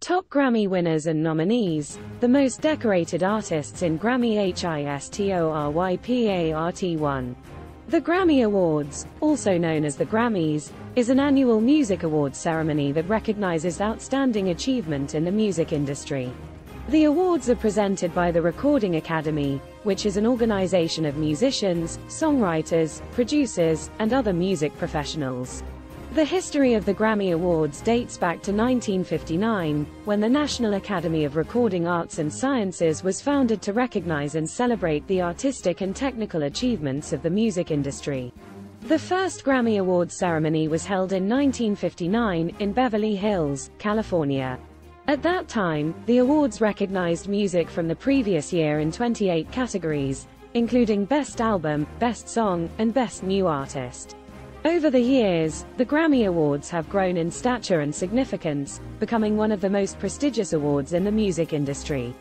Top Grammy winners and nominees, the most decorated artists in Grammy Part-1. The Grammy Awards, also known as the Grammys, is an annual music awards ceremony that recognizes outstanding achievement in the music industry. The awards are presented by the Recording Academy, which is an organization of musicians, songwriters, producers, and other music professionals. The history of the Grammy Awards dates back to 1959, when the National Academy of Recording Arts and Sciences was founded to recognize and celebrate the artistic and technical achievements of the music industry. The first Grammy Awards ceremony was held in 1959, in Beverly Hills, California. At that time, the awards recognized music from the previous year in 28 categories, including Best Album, Best Song, and Best New Artist. Over the years, the Grammy Awards have grown in stature and significance, becoming one of the most prestigious awards in the music industry.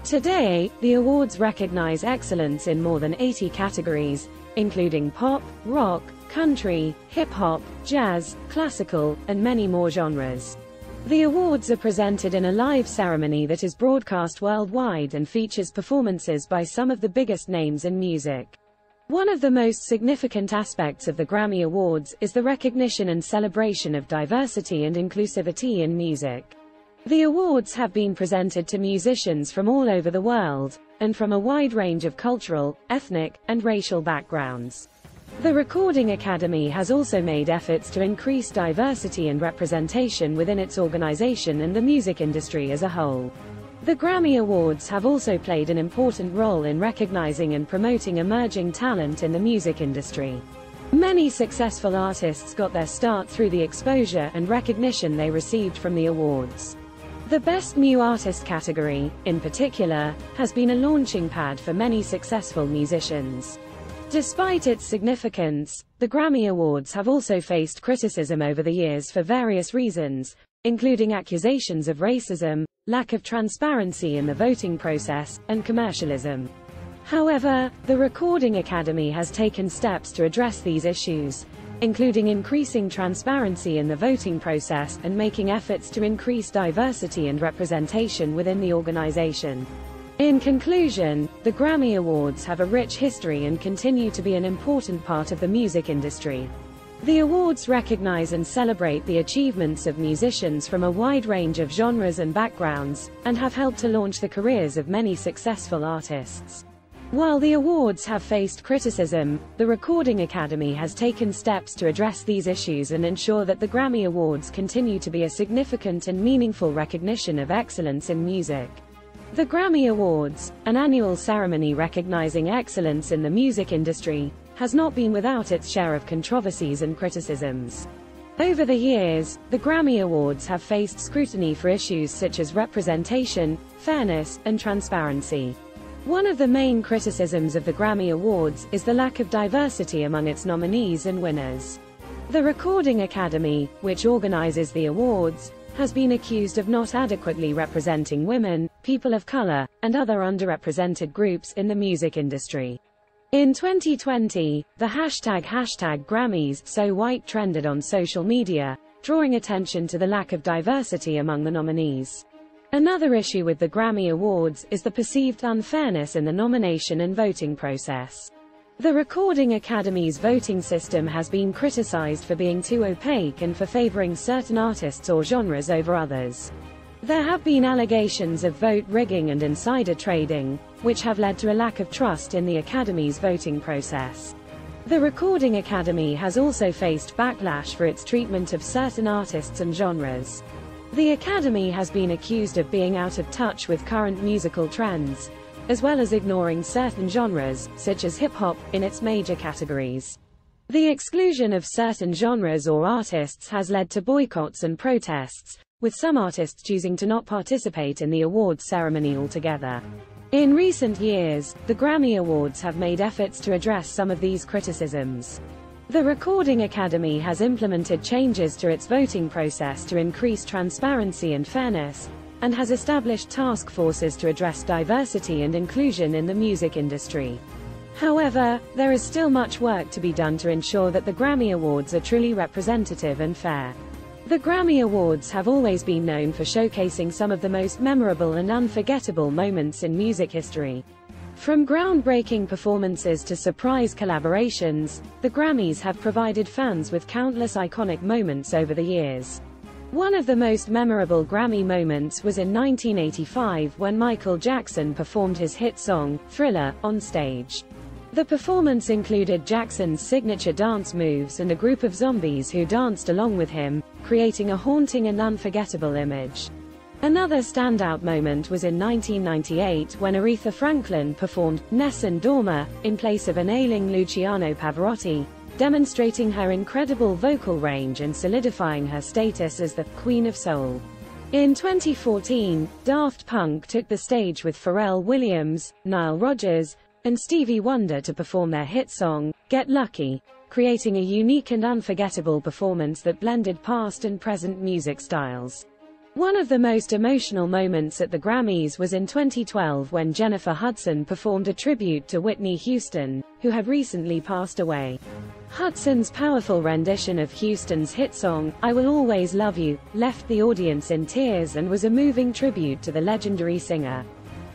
Today, the awards recognize excellence in more than 80 categories, including pop, rock, country, hip-hop, jazz, classical, and many more genres. The awards are presented in a live ceremony that is broadcast worldwide and features performances by some of the biggest names in music. One of the most significant aspects of the Grammy Awards is the recognition and celebration of diversity and inclusivity in music. The awards have been presented to musicians from all over the world, and from a wide range of cultural, ethnic, and racial backgrounds. The Recording Academy has also made efforts to increase diversity and representation within its organization and the music industry as a whole. The Grammy Awards have also played an important role in recognizing and promoting emerging talent in the music industry. Many successful artists got their start through the exposure and recognition they received from the awards. The Best New Artist category, in particular, has been a launching pad for many successful musicians. Despite its significance, the Grammy Awards have also faced criticism over the years for various reasons, including accusations of racism, lack of transparency in the voting process, and commercialism. However, the Recording Academy has taken steps to address these issues, including increasing transparency in the voting process and making efforts to increase diversity and representation within the organization. In conclusion, the Grammy Awards have a rich history and continue to be an important part of the music industry. The awards recognize and celebrate the achievements of musicians from a wide range of genres and backgrounds, and have helped to launch the careers of many successful artists. While the awards have faced criticism, the Recording Academy has taken steps to address these issues and ensure that the Grammy Awards continue to be a significant and meaningful recognition of excellence in music. The Grammy Awards, an annual ceremony recognizing excellence in the music industry, has not been without its share of controversies and criticisms. Over the years, the Grammy Awards have faced scrutiny for issues such as representation, fairness, and transparency. One of the main criticisms of the Grammy Awards is the lack of diversity among its nominees and winners. The Recording Academy, which organizes the awards, has been accused of not adequately representing women, people of color, and other underrepresented groups in the music industry. In 2020, the hashtag #GrammysSoWhite trended on social media, drawing attention to the lack of diversity among the nominees. Another issue with the Grammy Awards is the perceived unfairness in the nomination and voting process. The Recording Academy's voting system has been criticized for being too opaque and for favoring certain artists or genres over others. There have been allegations of vote rigging and insider trading, which have led to a lack of trust in the Academy's voting process. The Recording Academy has also faced backlash for its treatment of certain artists and genres. The Academy has been accused of being out of touch with current musical trends, as well as ignoring certain genres, such as hip-hop, in its major categories. The exclusion of certain genres or artists has led to boycotts and protests, with some artists choosing to not participate in the awards ceremony altogether. In recent years, the Grammy Awards have made efforts to address some of these criticisms. The Recording Academy has implemented changes to its voting process to increase transparency and fairness, and has established task forces to address diversity and inclusion in the music industry. However, there is still much work to be done to ensure that the Grammy Awards are truly representative and fair. The Grammy Awards have always been known for showcasing some of the most memorable and unforgettable moments in music history. From groundbreaking performances to surprise collaborations, the Grammys have provided fans with countless iconic moments over the years. One of the most memorable Grammy moments was in 1985 when Michael Jackson performed his hit song, Thriller, on stage. The performance included Jackson's signature dance moves and a group of zombies who danced along with him, creating a haunting and unforgettable image. Another standout moment was in 1998 when Aretha Franklin performed Nessun Dorma in place of an ailing Luciano Pavarotti, demonstrating her incredible vocal range and solidifying her status as the Queen of Soul. In 2014, Daft Punk took the stage with Pharrell Williams, Nile Rodgers, and Stevie Wonder to perform their hit song, Get Lucky, creating a unique and unforgettable performance that blended past and present music styles. One of the most emotional moments at the Grammys was in 2012 when Jennifer Hudson performed a tribute to Whitney Houston, who had recently passed away. Hudson's powerful rendition of Houston's hit song, I Will Always Love You, left the audience in tears and was a moving tribute to the legendary singer.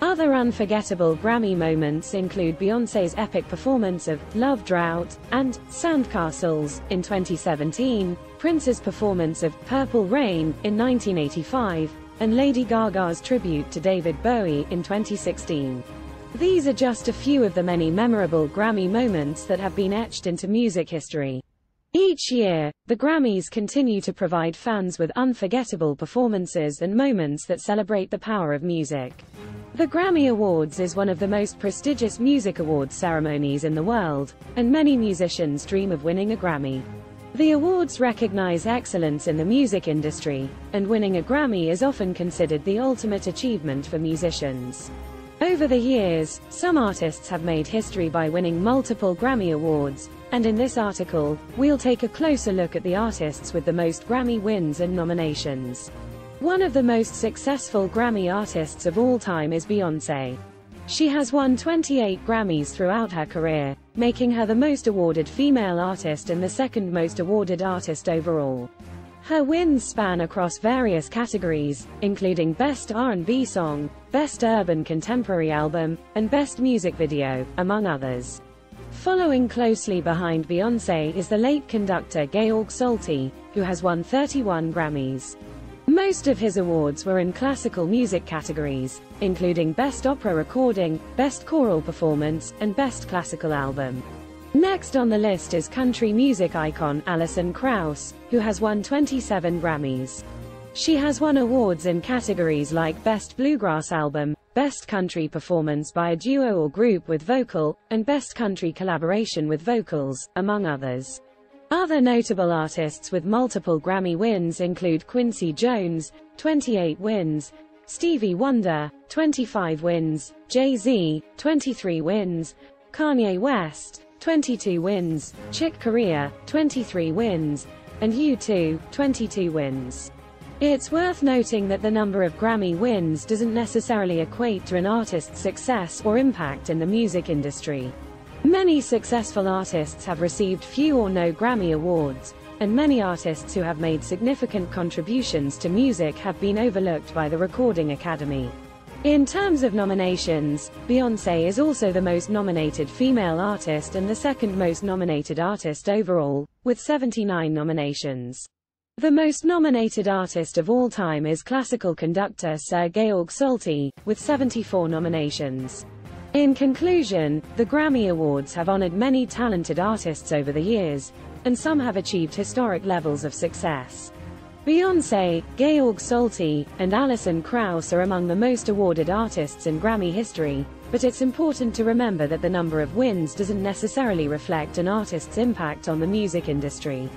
Other unforgettable Grammy moments include Beyoncé's epic performance of Love Drought and Sandcastles in 2017, Prince's performance of Purple Rain in 1985, and Lady Gaga's tribute to David Bowie in 2016. These are just a few of the many memorable Grammy moments that have been etched into music history. Each year, the Grammys continue to provide fans with unforgettable performances and moments that celebrate the power of music. The Grammy Awards is one of the most prestigious music awards ceremonies in the world, and many musicians dream of winning a Grammy. The awards recognize excellence in the music industry, and winning a Grammy is often considered the ultimate achievement for musicians. Over the years, some artists have made history by winning multiple Grammy Awards, and in this article, we'll take a closer look at the artists with the most Grammy wins and nominations. One of the most successful Grammy artists of all time is Beyoncé. She has won 28 Grammys throughout her career, making her the most awarded female artist and the second most awarded artist overall. Her wins span across various categories, including Best R&B Song, Best Urban Contemporary Album, and Best Music Video, among others. Following closely behind Beyoncé is the late conductor Georg Solti, who has won 31 Grammys. Most of his awards were in classical music categories, including Best Opera Recording, Best Choral Performance, and Best Classical Album. Next on the list is country music icon Alison Krauss, who has won 27 Grammys. She has won awards in categories like Best Bluegrass Album, Best Country Performance by a Duo or Group with Vocal, and Best Country Collaboration with Vocals, among others. Other notable artists with multiple Grammy wins include Quincy Jones, 28 wins, Stevie Wonder, 25 wins, Jay-Z, 23 wins, Kanye West, 22 wins, Chick Corea, 23 wins, and U2, 22 wins. It's worth noting that the number of Grammy wins doesn't necessarily equate to an artist's success or impact in the music industry. Many successful artists have received few or no Grammy Awards, and many artists who have made significant contributions to music have been overlooked by the Recording Academy. In terms of nominations, Beyoncé is also the most nominated female artist and the second most nominated artist overall, with 79 nominations. The most nominated artist of all time is classical conductor Sir Georg Solti, with 74 nominations. In conclusion, the Grammy Awards have honored many talented artists over the years, and some have achieved historic levels of success. Beyoncé, Georg Solti, and Alison Krauss are among the most awarded artists in Grammy history, but it's important to remember that the number of wins doesn't necessarily reflect an artist's impact on the music industry.